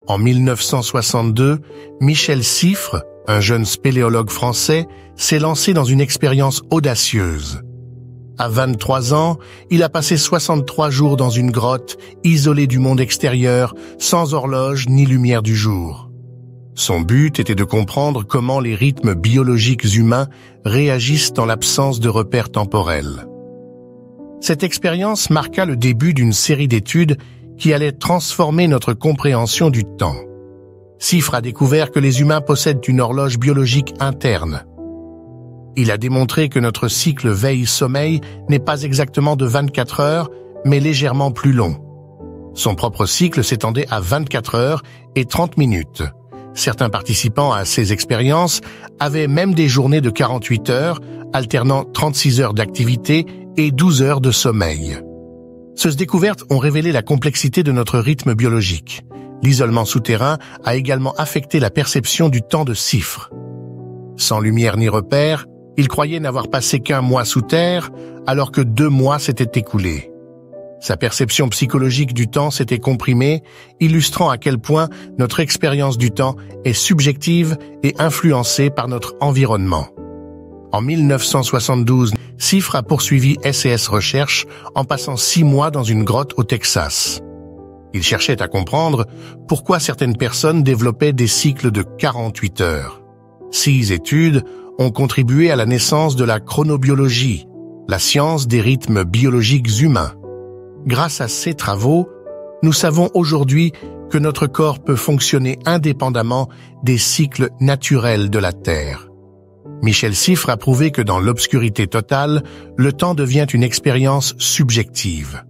En 1962, Michel Siffre, un jeune spéléologue français, s'est lancé dans une expérience audacieuse. À 23 ans, il a passé 63 jours dans une grotte, isolé du monde extérieur, sans horloge ni lumière du jour. Son but était de comprendre comment les rythmes biologiques humains réagissent en l'absence de repères temporels. Cette expérience marqua le début d'une série d'études qui allait transformer notre compréhension du temps. Siffre a découvert que les humains possèdent une horloge biologique interne. Il a démontré que notre cycle veille-sommeil n'est pas exactement de 24 heures, mais légèrement plus long. Son propre cycle s'étendait à 24 heures et 30 minutes. Certains participants à ces expériences avaient même des journées de 48 heures, alternant 36 heures d'activité et 12 heures de sommeil. Ces découvertes ont révélé la complexité de notre rythme biologique. L'isolement souterrain a également affecté la perception du temps de Siffre. Sans lumière ni repère, il croyait n'avoir passé qu'un mois sous terre, alors que 2 mois s'étaient écoulés. Sa perception psychologique du temps s'était comprimée, illustrant à quel point notre expérience du temps est subjective et influencée par notre environnement. En 1972, Siffre a poursuivi SCS Recherche en passant 6 mois dans une grotte au Texas. Il cherchait à comprendre pourquoi certaines personnes développaient des cycles de 48 heures. 6 études ont contribué à la naissance de la chronobiologie, la science des rythmes biologiques humains. Grâce à ces travaux, nous savons aujourd'hui que notre corps peut fonctionner indépendamment des cycles naturels de la Terre. Michel Siffre a prouvé que dans l'obscurité totale, le temps devient une expérience subjective.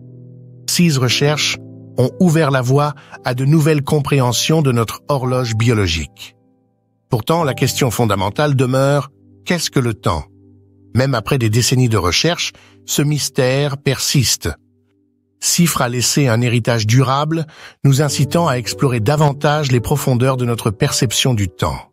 6 recherches ont ouvert la voie à de nouvelles compréhensions de notre horloge biologique. Pourtant, la question fondamentale demeure: qu'est-ce que le temps? Même après des décennies de recherche, ce mystère persiste. Siffre a laissé un héritage durable, nous incitant à explorer davantage les profondeurs de notre perception du temps.